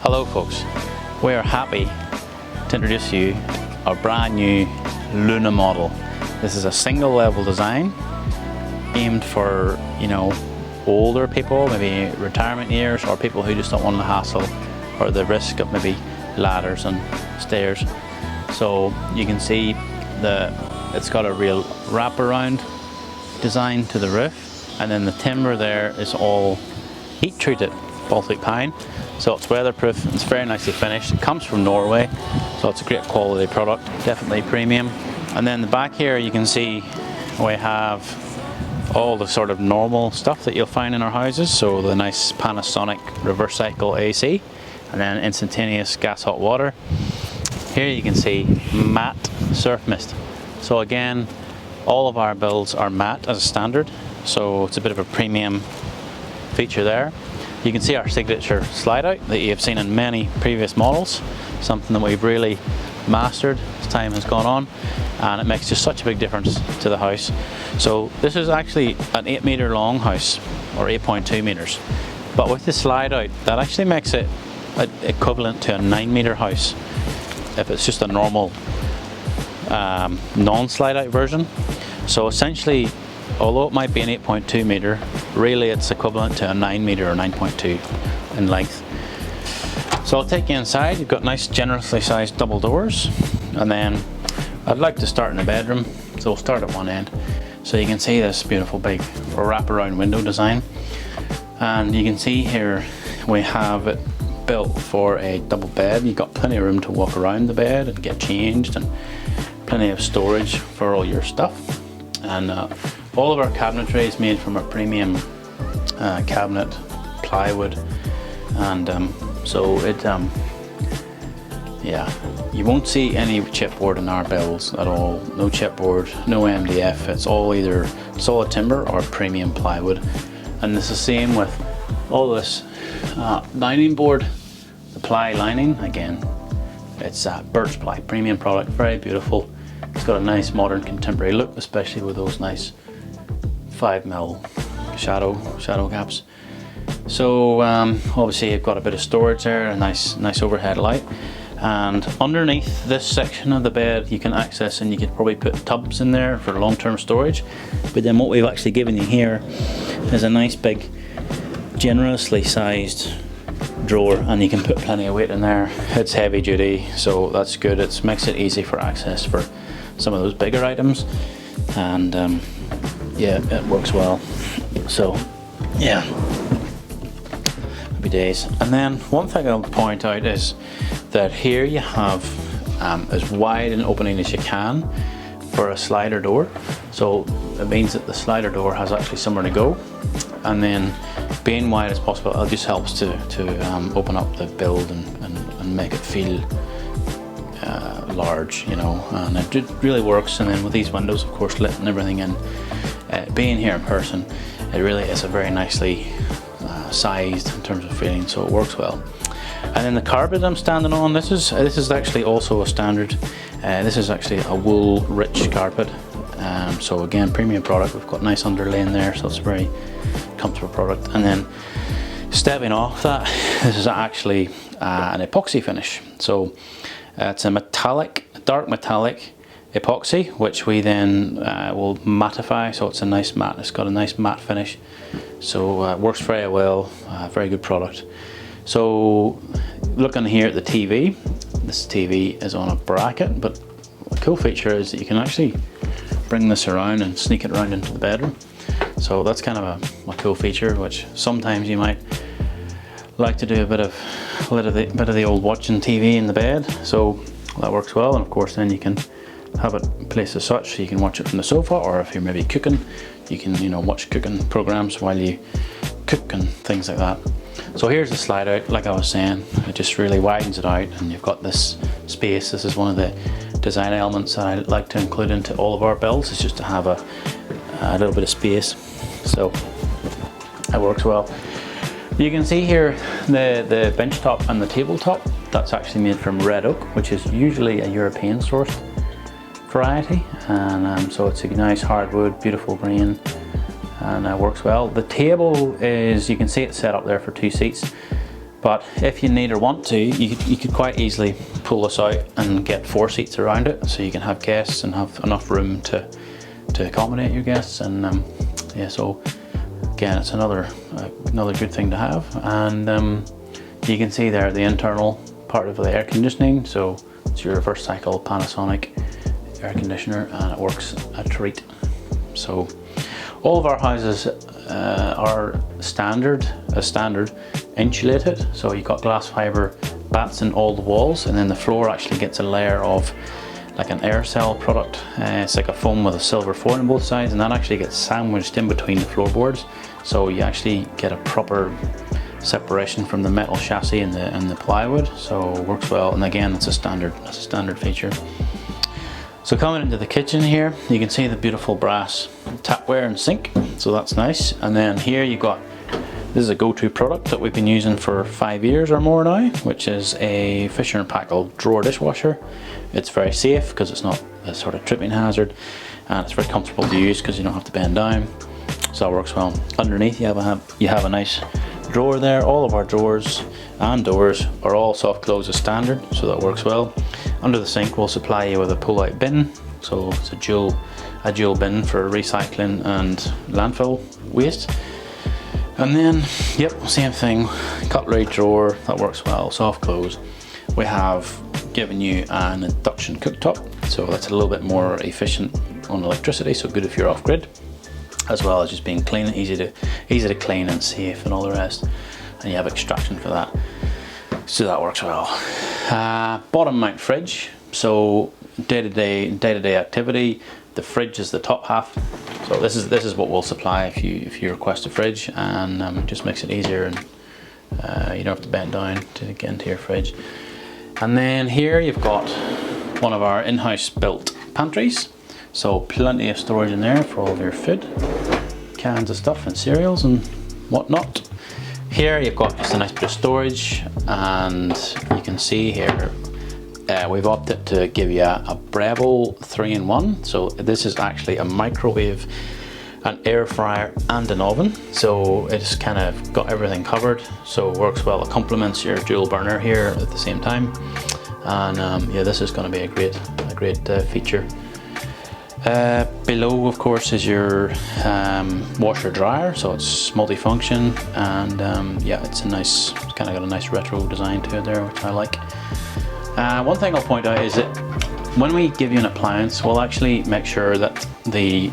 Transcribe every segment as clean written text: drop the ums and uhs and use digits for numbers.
Hello folks, we are happy to introduce you our brand new Luna model. This is a single level design aimed for, older people, maybe retirement years, or people who just don't want the hassle or the risk of maybe ladders and stairs. So you can see it's got a real wraparound design to the roof, and then the timber there is all heat treated Baltic pine, so it's weatherproof. It's very nicely finished. It comes from Norway, so it's a great quality product, definitely premium. And then the back here you can see we have all the sort of normal stuff that you'll find in our houses, so the nice Panasonic reverse cycle AC, and then instantaneous gas hot water. Here you can see matte surf mist. So again, all of our builds are matte as a standard, so it's a bit of a premium feature there. You can see our signature slide out that you have seen in many previous models, something that we've really mastered as time has gone on, and it makes just such a big difference to the house. So this is actually an 8 meter long house, or 8.2 meters, but with the slide out that actually makes it equivalent to a 9 meter house if it's just a normal non-slide out version. So essentially, although it might be an 8.2 meter, really it's equivalent to a 9 meter or 9.2 in length. So I'll take you inside. You've got nice generously sized double doors, and then I'd like to start in the bedroom, so we'll start at one end. So you can see this beautiful big wraparound window design, and you can see here we have it built for a double bed. You've got plenty of room to walk around the bed and get changed, and plenty of storage for all your stuff. And all of our cabinetry is made from a premium cabinet plywood, and so it you won't see any chipboard in our builds at all. No chipboard, no MDF. It's all either solid timber or premium plywood. And it's the same with all this lining board. The ply lining, again, it's birch ply, premium product, very beautiful. It's got a nice modern contemporary look, especially with those nice 5mm shadow gaps. So obviously you've got a bit of storage there, a nice overhead light, and underneath this section of the bed you can access, and you could probably put tubs in there for long-term storage. But then what we've actually given you here is a nice big generously sized drawer, and you can put plenty of weight in there. It's heavy duty, so that's good. It makes it easy for access for some of those bigger items, and yeah, it works well. So yeah, happy days. And then one thing I'll point out is that here you have as wide an opening as you can for a slider door. So it means that the slider door has actually somewhere to go, and then being wide as possible, it just helps to open up the build and make it feel large, and it really works. And then with these windows, of course, lit and everything, and being here in person, it really is a very nicely sized in terms of feeling, so it works well. And then the carpet I'm standing on, this is actually also a standard. This is actually a wool rich carpet, so again, premium product. We've got nice underlaying there, so it's a very comfortable product. And then stepping off that, this is actually an epoxy finish. So it's a dark metallic epoxy, which we then will mattify, so it's a nice matte. It's got a nice matte finish, so it works very well. Very good product. So looking here at the TV, this TV is on a bracket, but a cool feature is that you can actually bring this around and sneak it around into the bedroom. So that's kind of a cool feature, which sometimes you might like to do a bit of the old watching TV in the bed. So that works well, and of course then you can have it placed as such, so you can watch it from the sofa, or if you're maybe cooking, you can watch cooking programs while you cook and things like that. So here's the slide out. Like I was saying, it just really widens it out, and you've got this space. This is one of the design elements that I like to include into all of our builds, is just to have a little bit of space. So it works well. You can see here the bench top and the tabletop. That's actually made from red oak, which is usually a European sourced variety, and so it's a nice hardwood, beautiful grain, and works well. The table is, you can see it's set up there for 2 seats. But if you need or want to, you could quite easily pull this out and get 4 seats around it, so you can have guests and have enough room to accommodate your guests. And yeah, so again, it's another good thing to have. And you can see there the internal part of the air conditioning. So it's your reverse cycle Panasonic air conditioner, and it works a treat. So all of our houses are standard insulated, so you've got glass fibre bats in all the walls, and then the floor actually gets a layer of like an air cell product. It's like a foam with a silver foil on both sides, and that actually gets sandwiched in between the floorboards, so you actually get a proper separation from the metal chassis and the plywood. So it works well, and again, it's a standard feature. So coming into the kitchen here, you can see the beautiful brass tapware and sink, so that's nice. And then here you've got, this is a go-to product that we've been using for 5 years or more now, which is a Fisher & Paykel drawer dishwasher. It's very safe because it's not a sort of tripping hazard, and it's very comfortable to use because you don't have to bend down, so that works well. Underneath you have a nice drawer there. All of our drawers and doors are all soft close as standard, so that works well. Under the sink we'll supply you with a pull-out bin, so it's a dual bin for recycling and landfill waste. And then, yep, same thing, cutlery drawer, that works well, soft close. We have given you an induction cooktop, so that's a little bit more efficient on electricity, so good if you're off grid, as well as just being clean, easy to clean and safe and all the rest. And you have extraction for that, so that works well. Bottom mount fridge, so day-to-day activity, the fridge is the top half. So this is what we'll supply if you request a fridge, and just makes it easier, and you don't have to bend down to get into your fridge. And then here you've got one of our in-house built pantries, so plenty of storage in there for all of your food, cans of stuff and cereals and whatnot. Here you've got just a nice bit of storage, and you can see here we've opted to give you a Breville 3-in-1. So this is actually a microwave, an air fryer and an oven, so it's kind of got everything covered, so it works well. It complements your dual burner here at the same time, and yeah, this is going to be a great feature. Below, of course, is your washer dryer, so it's multifunction, and yeah, it's kind of got a nice retro design to it there, which I like. One thing I'll point out is that when we give you an appliance, we'll actually make sure that the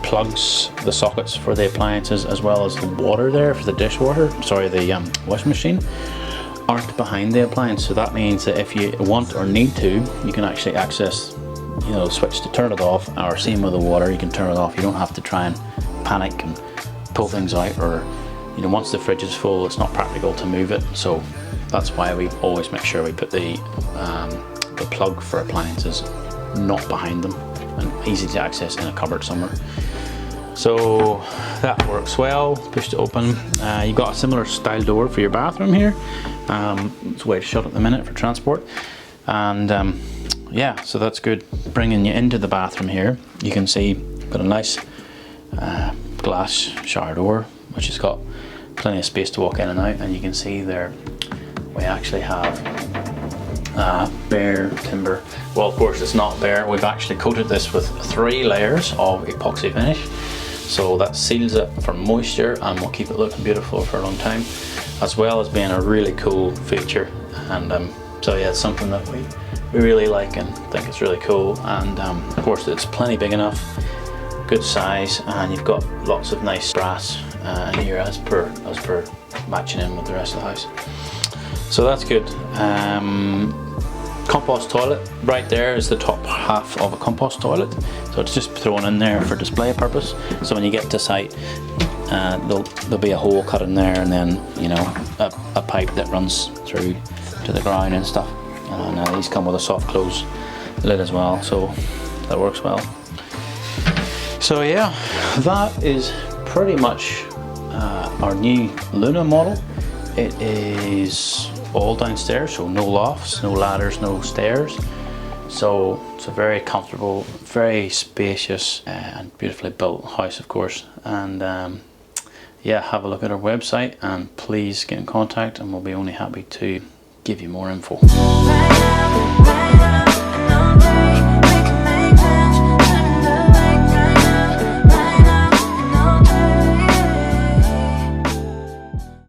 plugs, the sockets for the appliances, as well as the water there for the dishwater, sorry, the washing machine, aren't behind the appliance. So that means that if you want or need to, you can actually access, you know, switch to turn it off, or same with the water, you can turn it off. You don't have to try and panic and pull things out, or, you know, once the fridge is full, it's not practical to move it. So that's why we always make sure we put the plug for appliances not behind them and easy to access in a cupboard somewhere. So that works well. Push to open. You've got a similar style door for your bathroom here. It's way shut at the minute for transport, and yeah, so that's good. Bringing you into the bathroom here, you can see got a nice glass shower door, which has got plenty of space to walk in and out, and you can see there we actually have bare timber. Well, of course it's not bare. We've actually coated this with 3 layers of epoxy finish, so that seals it from moisture and will keep it looking beautiful for a long time, as well as being a really cool feature. And so yeah, it's something that we really like and think it's really cool. And of course it's plenty big enough, good size, and you've got lots of nice brass in here as per matching in with the rest of the house. So that's good. Compost toilet, right there is the top half of a compost toilet, so it's just thrown in there for display purpose. So when you get to site, there'll be a hole cut in there, and then, you know, a pipe that runs through to the ground and stuff. And these come with a soft close lid as well, so that works well. So yeah, that is pretty much our new Luna model. It is all downstairs, so no lofts, no ladders, no stairs. So it's a very comfortable, very spacious and beautifully built house, of course. And yeah, have a look at our website and please get in contact and we'll be only happy to give you more info.